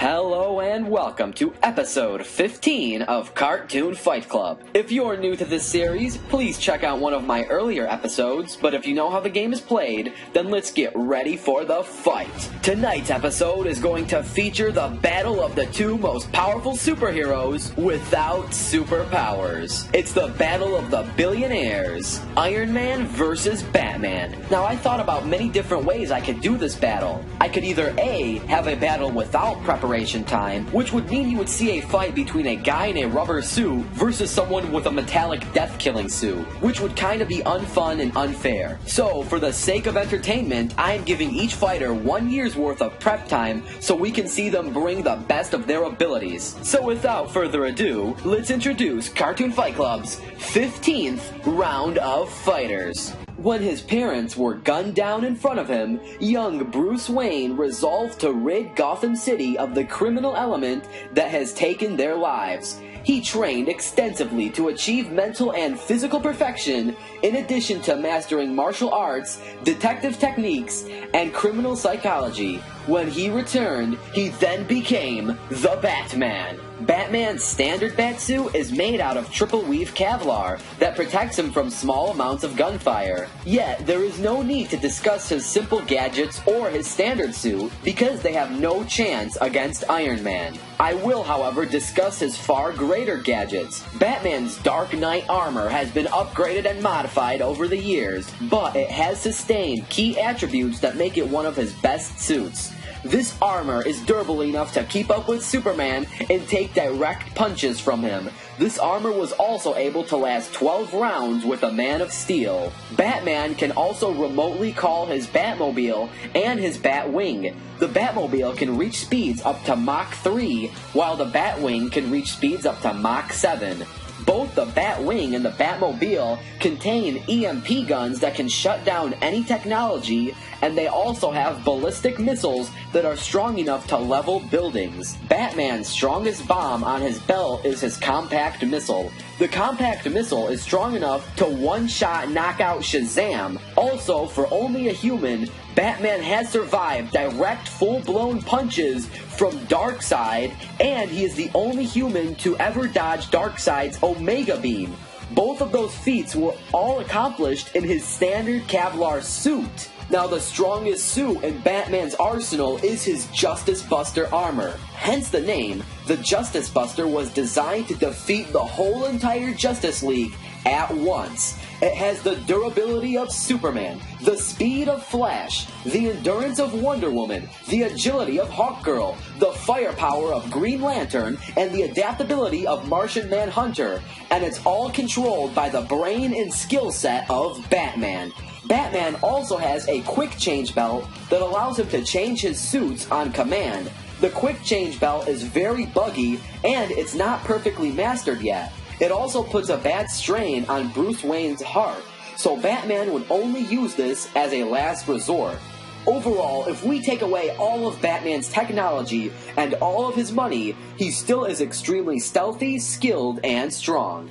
Hello and welcome to episode 15 of Cartoon Fight Club. If you're new to this series, please check out one of my earlier episodes, but if you know how the game is played, then let's get ready for the fight. Tonight's episode is going to feature the battle of the two most powerful superheroes without superpowers. It's the battle of the billionaires, Iron Man versus Batman. Now I thought about many different ways I could do this battle. I could either A, have a battle without preparation time, which would mean you would see a fight between a guy in a rubber suit versus someone with a metallic death-killing suit, which would kind of be unfun and unfair. So, for the sake of entertainment, I am giving each fighter 1 year's worth of prep time so we can see them bring the best of their abilities. So without further ado, let's introduce Cartoon Fight Club's 15th round of fighters. When his parents were gunned down in front of him, young Bruce Wayne resolved to rid Gotham City of the criminal element that has taken their lives. He trained extensively to achieve mental and physical perfection, in addition to mastering martial arts, detective techniques, and criminal psychology. When he returned, he then became the Batman. Batman's standard batsuit is made out of triple weave Kevlar that protects him from small amounts of gunfire. Yet, there is no need to discuss his simple gadgets or his standard suit because they have no chance against Iron Man. I will, however, discuss his far greater gadgets. Batman's Dark Knight armor has been upgraded and modified over the years, but it has sustained key attributes that make it one of his best suits. This armor is durable enough to keep up with Superman and take direct punches from him. This armor was also able to last 12 rounds with a Man of Steel. Batman can also remotely call his Batmobile and his Batwing. The Batmobile can reach speeds up to Mach 3, while the Batwing can reach speeds up to Mach 7. Both the Batwing and the Batmobile contain EMP guns that can shut down any technology, and they also have ballistic missiles that are strong enough to level buildings. Batman's strongest bomb on his belt is his compact missile. The compact missile is strong enough to one-shot knock out Shazam. Also, for only a human, Batman has survived direct full-blown punches from Darkseid, and he is the only human to ever dodge Darkseid's Omega Beam. Both of those feats were all accomplished in his standard Kevlar suit. Now, the strongest suit in Batman's arsenal is his Justice Buster armor. Hence the name. The Justice Buster was designed to defeat the whole entire Justice League at once. It has the durability of Superman, the speed of Flash, the endurance of Wonder Woman, the agility of Hawkgirl, the firepower of Green Lantern, and the adaptability of Martian Manhunter, and it's all controlled by the brain and skill set of Batman. Batman also has a quick change belt that allows him to change his suits on command. The quick change belt is very buggy, and it's not perfectly mastered yet. It also puts a bad strain on Bruce Wayne's heart, so Batman would only use this as a last resort. Overall, if we take away all of Batman's technology and all of his money, he still is extremely stealthy, skilled, and strong.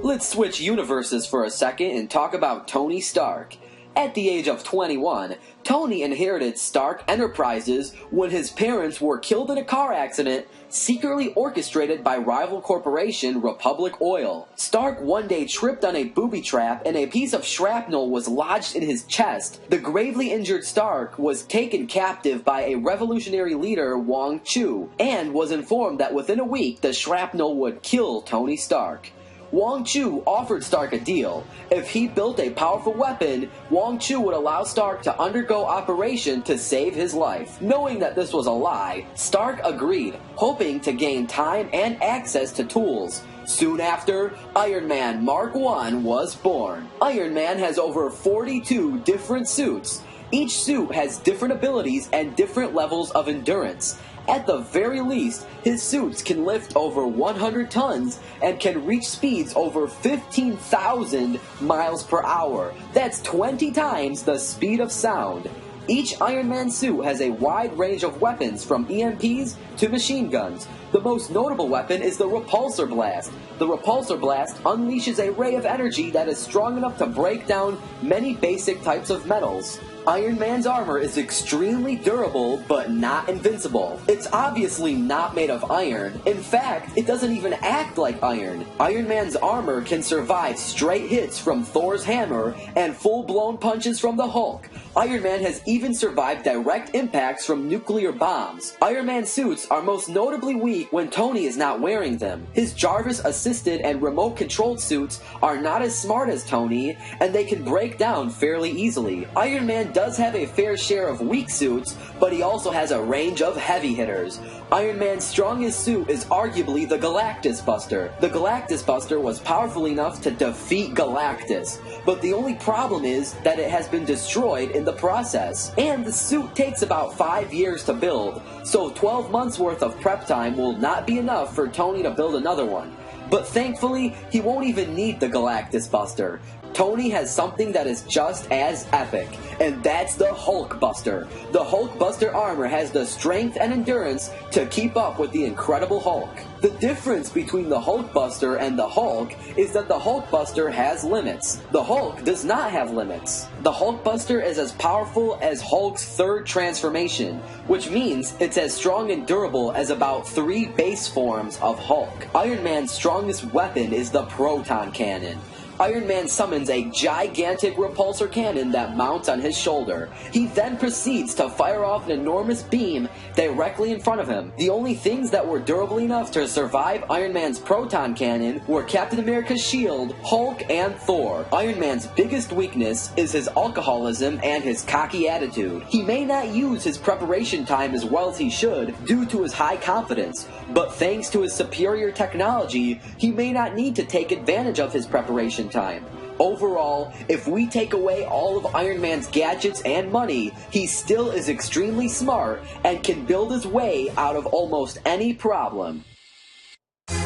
Let's switch universes for a second and talk about Tony Stark. At the age of 21, Tony inherited Stark Enterprises when his parents were killed in a car accident secretly orchestrated by rival corporation Republic Oil. Stark one day tripped on a booby trap and a piece of shrapnel was lodged in his chest. The gravely injured Stark was taken captive by a revolutionary leader, Wong Chu, and was informed that within a week the shrapnel would kill Tony Stark. Wong Chu offered Stark a deal. If he built a powerful weapon, Wong Chu would allow Stark to undergo operation to save his life. Knowing that this was a lie, Stark agreed, hoping to gain time and access to tools. Soon after, Iron Man Mark I was born. Iron Man has over 42 different suits. Each suit has different abilities and different levels of endurance. At the very least, his suits can lift over 100 tons and can reach speeds over 15,000 miles per hour. That's 20 times the speed of sound. Each Iron Man suit has a wide range of weapons from EMPs to machine guns. The most notable weapon is the Repulsor Blast. The Repulsor Blast unleashes a ray of energy that is strong enough to break down many basic types of metals. Iron Man's armor is extremely durable, but not invincible. It's obviously not made of iron. In fact, it doesn't even act like iron. Iron Man's armor can survive straight hits from Thor's hammer and full-blown punches from the Hulk. Iron Man has even survived direct impacts from nuclear bombs. Iron Man's suits are most notably weak when Tony is not wearing them. His Jarvis-assisted and remote-controlled suits are not as smart as Tony, and they can break down fairly easily. Iron Man does have a fair share of weak suits, but he also has a range of heavy hitters. Iron Man's strongest suit is arguably the Galactus Buster. The Galactus Buster was powerful enough to defeat Galactus, but the only problem is that it has been destroyed in the process. And the suit takes about 5 years to build, so 12 months worth of prep time will not be enough for Tony to build another one. But thankfully, he won't even need the Galactus Buster. Tony has something that is just as epic, and that's the Hulk Buster. The Hulk Buster armor has the strength and endurance to keep up with the Incredible Hulk. The difference between the Hulk Buster and the Hulk is that the Hulk Buster has limits. The Hulk does not have limits. The Hulk Buster is as powerful as Hulk's third transformation, which means it's as strong and durable as about 3 base forms of Hulk. Iron Man's strongest weapon is the Proton Cannon. Iron Man summons a gigantic repulsor cannon that mounts on his shoulder. He then proceeds to fire off an enormous beam directly in front of him. The only things that were durable enough to survive Iron Man's proton cannon were Captain America's shield, Hulk, and Thor. Iron Man's biggest weakness is his alcoholism and his cocky attitude. He may not use his preparation time as well as he should due to his high confidence, but thanks to his superior technology, he may not need to take advantage of his preparation time. Overall, if we take away all of Iron Man's gadgets and money, he still is extremely smart and can build his way out of almost any problem.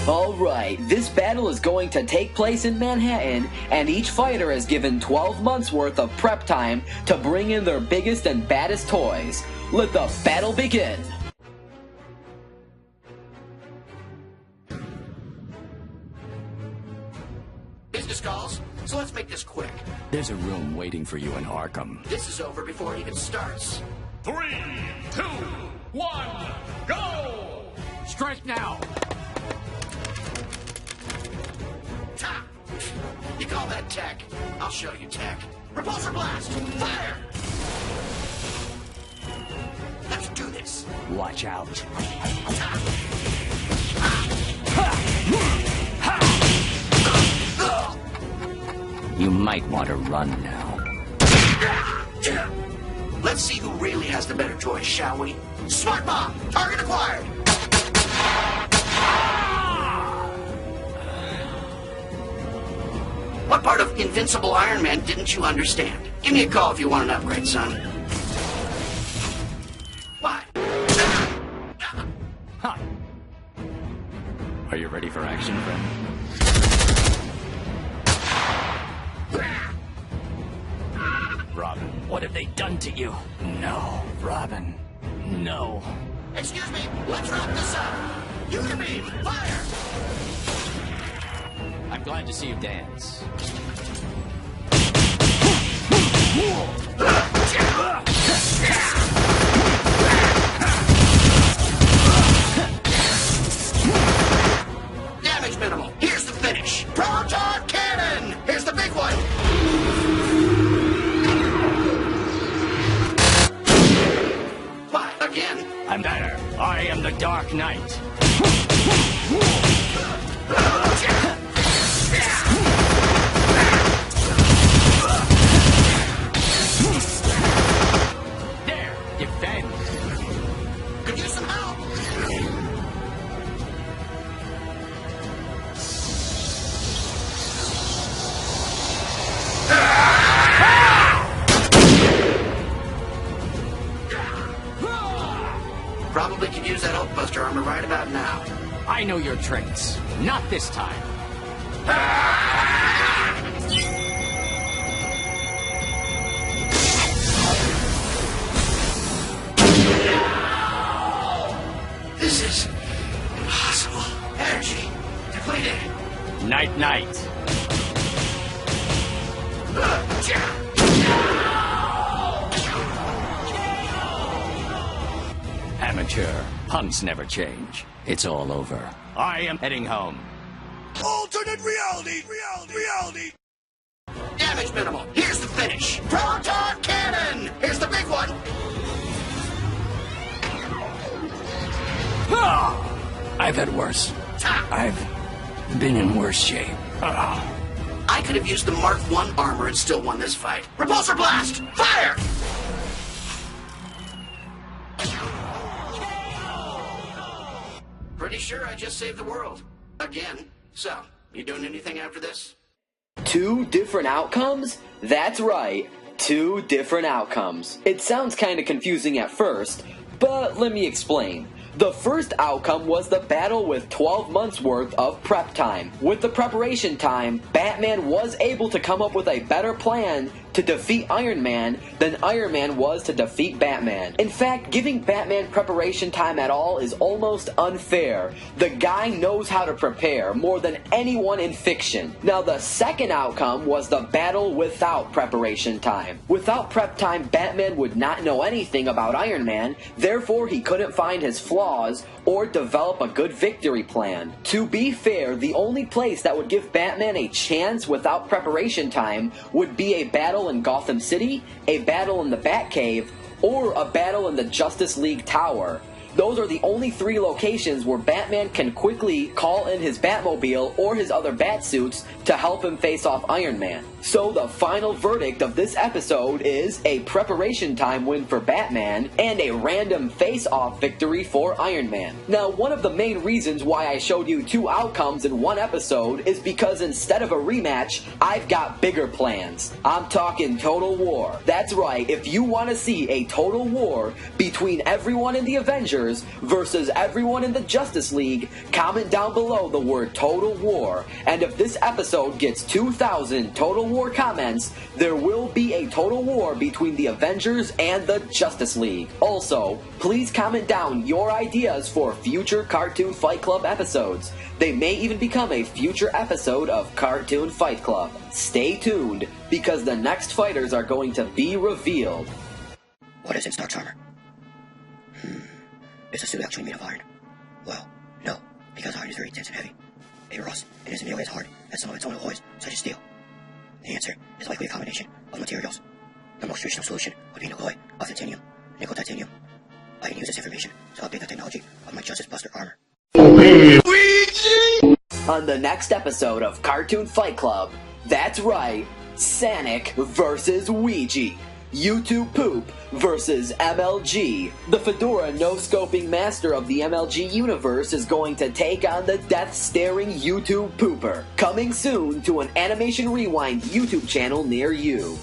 Alright, this battle is going to take place in Manhattan, and each fighter is given 12 months worth of prep time to bring in their biggest and baddest toys. Let the battle begin! Business calls, so let's make this quick. There's a room waiting for you in Arkham. This is over before it even starts. 3, 2, 1, go! Strike now! Ta! You call that tech? I'll show you tech. Repulsor blast! Fire! Let's do this. Watch out. Ta! You might want to run now. Let's see who really has the better toys, shall we? Smart bomb! Target acquired! What part of Invincible Iron Man didn't you understand? Give me a call if you want an upgrade, son. What? Huh. Are you ready for action, friend? Robin, what have they done to you? No, Robin, no. Excuse me, let's wrap this up. Unibeam, fire! I'm glad to see you dance. Damage minimal. Here's the finish. Proton cannon! Here's the big one! What, again? I'm better. I am the Dark Knight. There, defend. Could use some help. Probably could use that Hulkbuster armor right about now. I know your tricks. Not this time. This is impossible. Energy depleted. Night, night. Amateur. Punks never change. It's all over. I am heading home. Alternate reality! Damage minimal. Here's the finish. Proton cannon! Here's the big one! I've had worse. I've been in worse shape. I could have used the Mark I armor and still won this fight. Repulsor blast! Fire! Pretty sure I just saved the world. Again. So, you doing anything after this? 2 different outcomes? That's right, 2 different outcomes. It sounds kinda confusing at first, but let me explain. The first outcome was the battle with 12 months worth of prep time. With the preparation time, Batman was able to come up with a better plan to defeat Iron Man than Iron Man was to defeat Batman. In fact, giving Batman preparation time at all is almost unfair. The guy knows how to prepare more than anyone in fiction. Now the second outcome was the battle without preparation time. Without prep time, Batman would not know anything about Iron Man, therefore he couldn't find his flaws or develop a good victory plan. To be fair, the only place that would give Batman a chance without preparation time would be a battle in Gotham City, a battle in the Batcave, or a battle in the Justice League Tower. Those are the only 3 locations where Batman can quickly call in his Batmobile or his other Batsuits to help him face off Iron Man. So the final verdict of this episode is a preparation time win for Batman and a random face-off victory for Iron Man. Now, one of the main reasons why I showed you 2 outcomes in one episode is because instead of a rematch, I've got bigger plans. I'm talking Total War. That's right, if you want to see a Total War between everyone in the Avengers versus everyone in the Justice League, comment down below the word Total War, and if this episode gets 2,000 Total War comments, there will be a Total War between the Avengers and the Justice League. Also, please comment down your ideas for future Cartoon Fight Club episodes. They may even become a future episode of Cartoon Fight Club. Stay tuned, because the next fighters are going to be revealed. What is in Stark's armor? Is the suit actually made of iron? Well, no, because iron is very dense and heavy. It rusts and isn't nearly as hard as some of its own alloys, such as steel. The answer is likely a combination of materials. The most traditional solution would be an alloy of titanium, nickel titanium. I can use this information to update the technology of my Justice Buster armor. On the next episode of Cartoon Fight Club, that's right, Sonic versus Ouija. YouTube Poop versus MLG. The Fedora no-scoping master of the MLG universe is going to take on the death-staring YouTube Pooper. Coming soon to an Animation Rewind YouTube channel near you.